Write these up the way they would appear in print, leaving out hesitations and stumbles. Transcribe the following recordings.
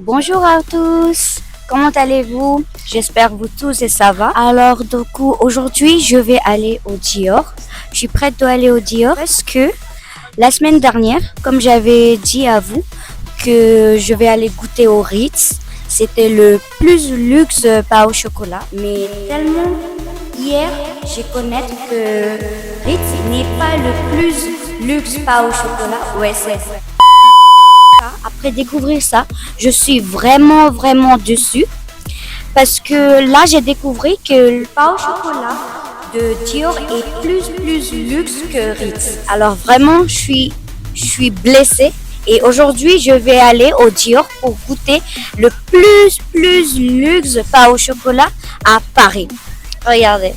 Bonjour à tous, comment allez-vous? J'espère que vous tous et ça va. Alors du coup aujourd'hui je vais aller au Dior. Je suis prête d'aller au Dior parce que la semaine dernière, comme j'avais dit à vous, que je vais aller goûter au Ritz. C'était le plus luxe pain au chocolat. Mais tellement hier, j'ai connaître que Ritz n'est pas le plus luxe pain au chocolat. Ouais, c'est après découvrir ça, je suis vraiment dessus parce que là j'ai découvert que le pain au chocolat de Dior est plus luxe que Ritz. Alors vraiment je suis blessée et aujourd'hui je vais aller au Dior pour goûter le plus luxe pain au chocolat à Paris. Regardez.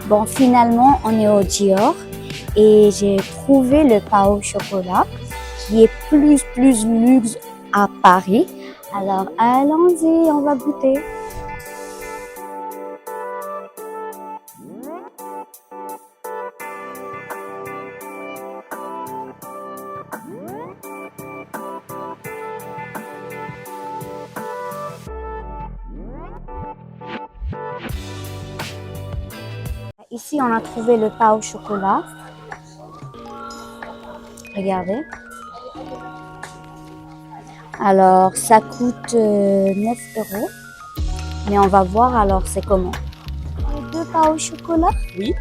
Bon, finalement, on est au Dior et j'ai trouvé le pain au chocolat qui est plus luxe à Paris. Alors, allons-y, on va goûter. Ici, on a trouvé le pain au chocolat. Regardez. Alors, ça coûte 9 euros. Mais on va voir alors c'est comment. Les deux pains au chocolat? Oui.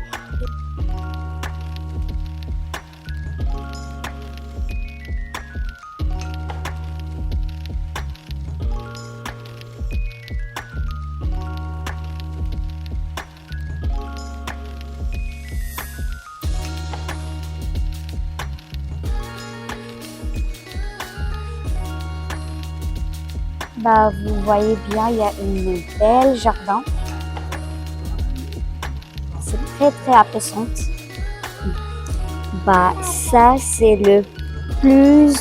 Bah, vous voyez bien, il y a une belle jardin. C'est très apaisante. Bah, ça, c'est le plus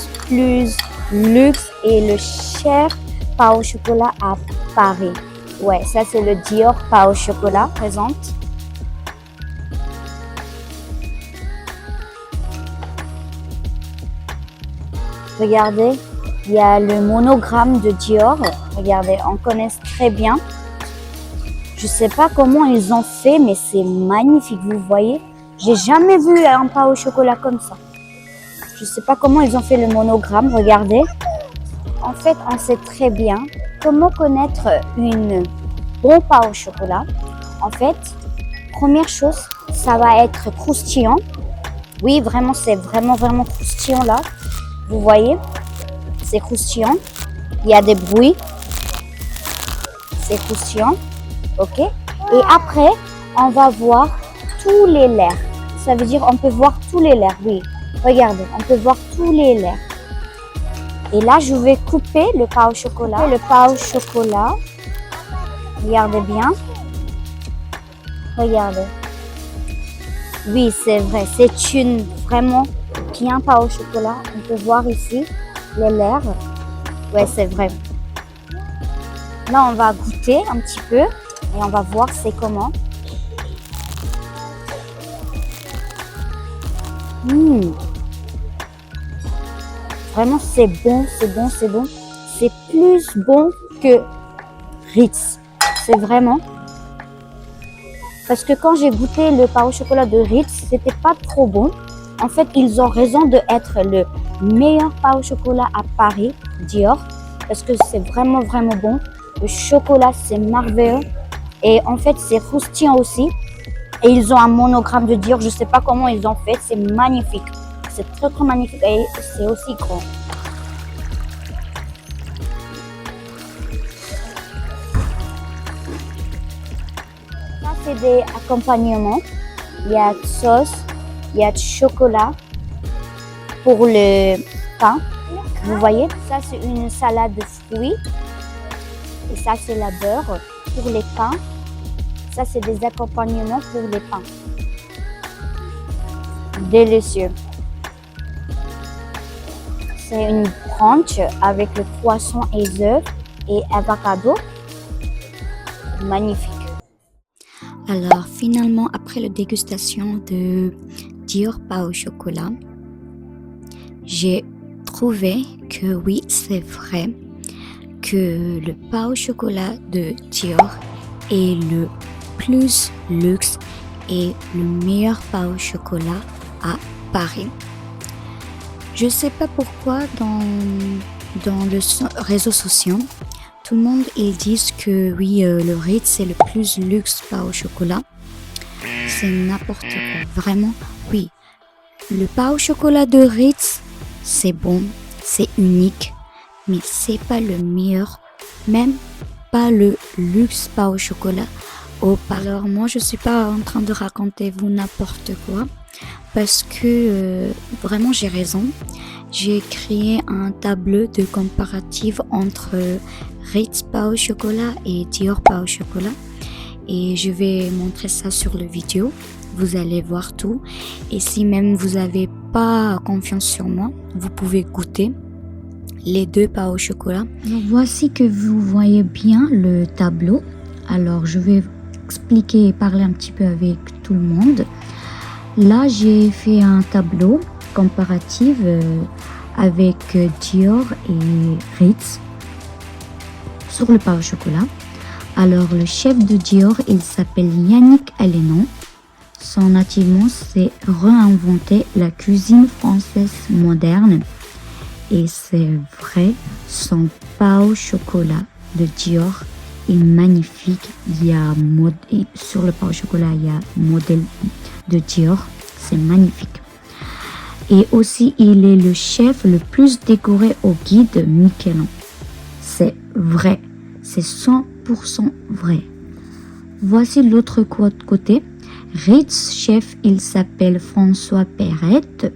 luxe et le cher pain au chocolat à Paris. Ouais, ça, c'est le Dior pain au chocolat présente. Regardez, il y a le monogramme de Dior. Regardez, on connaît très bien. Je sais pas comment ils ont fait, mais c'est magnifique, vous voyez. J'ai jamais vu un pain au chocolat comme ça. Je sais pas comment ils ont fait le monogramme, regardez. En fait, on sait très bien comment connaître une bon pain au chocolat. En fait, première chose, ça va être croustillant. Oui, vraiment, c'est vraiment croustillant là. Vous voyez, c'est croustillant. Il y a des bruits. C'est croustillant. Ok. Et après, on va voir tous les layers. Ça veut dire on peut voir tous les layers. Oui. Regardez, on peut voir tous les layers. Et là, je vais couper le pain au chocolat. Le pain au chocolat. Regardez bien. Regardez. Oui, c'est vrai. C'est une vraiment bien pain au chocolat. On peut voir ici les layers. Ouais, c'est vrai. Là, on va goûter un petit peu et on va voir c'est comment. Vraiment, c'est bon. C'est plus bon que Ritz. C'est vraiment. Parce que quand j'ai goûté le pain au chocolat de Ritz, c'était pas trop bon. En fait, ils ont raison d'être le meilleur pain au chocolat à Paris, Dior. Parce que c'est vraiment bon. Le chocolat, c'est merveilleux. Et en fait, c'est croustillant aussi. Et ils ont un monogramme de Dior. Je ne sais pas comment ils ont fait. C'est magnifique. C'est très magnifique. Et c'est aussi grand. Ça, c'est des accompagnements. Il y a de sauce. Il y a de chocolat pour le pain. Vous voyez, ça, c'est une salade de fruits. Et ça, c'est la beurre pour les pains. Ça, c'est des accompagnements pour les pains. délicieux. C'est une brunch avec le poisson et œufs et avocado. Magnifique. Alors finalement, après la dégustation de Dior pain au chocolat, j'ai trouvé que oui, c'est vrai que le pain au chocolat de Dior est le plus luxe et le meilleur pain au chocolat à Paris. Je sais pas pourquoi dans le réseau social, tout le monde ils disent que oui, le Ritz c'est le plus luxe pain au chocolat. C'est n'importe quoi, vraiment. Oui, le pain au chocolat de Ritz, c'est bon, c'est unique, mais c'est pas le meilleur, même pas le luxe pain au chocolat au Paris. Alors moi, je suis pas en train de raconter vous n'importe quoi, parce que vraiment j'ai raison. J'ai créé un tableau de comparatif entre Ritz pain au chocolat et Dior pain au chocolat. Et je vais montrer ça sur la vidéo. Vous allez voir tout. Et si même vous n'avez pas confiance sur moi, vous pouvez goûter les deux pains au chocolat. Alors voici que vous voyez bien le tableau. Alors je vais expliquer et parler un petit peu avec tout le monde. Là j'ai fait un tableau comparatif avec Dior et Ritz sur le pain au chocolat. Alors le chef de Dior, il s'appelle Yannick Allénon. Son nativement, c'est réinventer la cuisine française moderne. Et c'est vrai, son pain au chocolat de Dior est magnifique. Sur le pain au chocolat, il y a modèle de Dior. C'est magnifique. Et aussi, il est le chef le plus décoré au guide Michelin. C'est vrai. C'est 100% vrai. Voici l'autre côté. Ritz chef, il s'appelle François Perrette.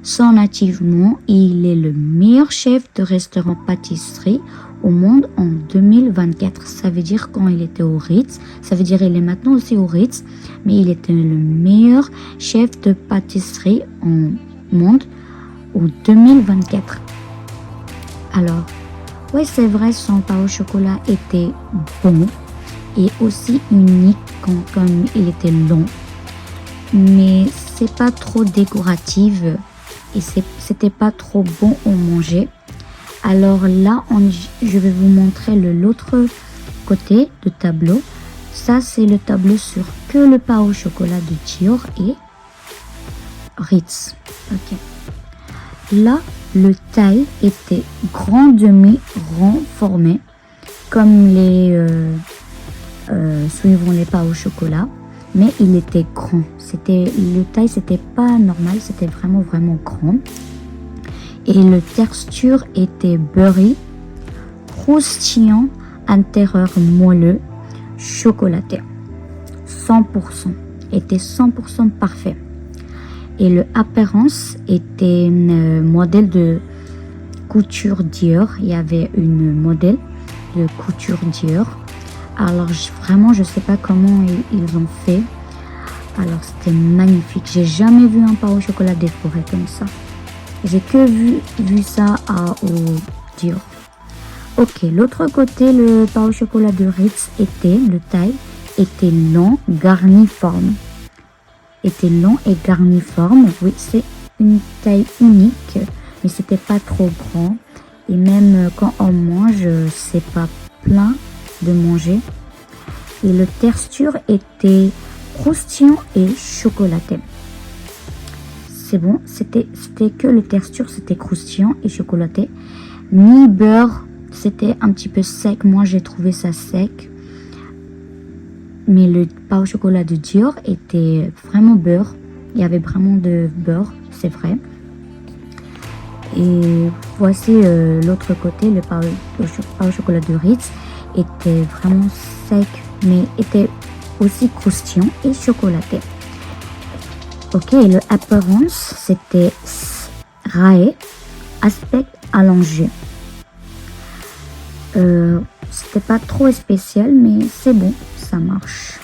Son nativement, il est le meilleur chef de restaurant pâtisserie au monde en 2024. Ça veut dire quand il était au Ritz, ça veut dire il est maintenant aussi au Ritz, mais il était le meilleur chef de pâtisserie au monde en 2024. Alors, oui, c'est vrai, son pain au chocolat était bon et aussi unique comme il était long. Mais c'est pas trop décoratif et c'était pas trop bon à manger. Alors là, je vais vous montrer l'autre côté du tableau. Ça, c'est le tableau sur que le pain au chocolat de Dior et Ritz. Ok. Là, le taille était grand demi-rond formé, comme les suivant les pains au chocolat, mais il était grand. Le taille, c'était pas normal, c'était vraiment grand. Et le texture était beurré, croustillant, intérieur moelleux, chocolaté. 100%. Était 100% parfait. Et l'apparence était un modèle de couture Dior. Il y avait une modèle de couture Dior. Alors vraiment, je sais pas comment ils ont fait. Alors c'était magnifique. J'ai jamais vu un pain au chocolat décoré comme ça. J'ai que vu ça au Dior. Ok, l'autre côté, le pain au chocolat de Ritz le taille était long, garniforme. Était long et garniforme. Oui, c'est une taille unique, mais c'était pas trop grand. Et même quand on mange, c'est pas plein de manger. Et le texture était croustillant et chocolaté. C'est bon, c'était que le texture, c'était croustillant et chocolaté. Ni beurre, c'était un petit peu sec. Moi, j'ai trouvé ça sec. Mais le pain au chocolat de Dior était vraiment beurre. Il y avait vraiment de beurre, c'est vrai. Et voici l'autre côté, le pain au chocolat de Ritz était vraiment sec, mais était aussi croustillant et chocolaté. Ok, et l'apparence, c'était raé, aspect allongé. C'était pas trop spécial, mais c'est bon, ça marche.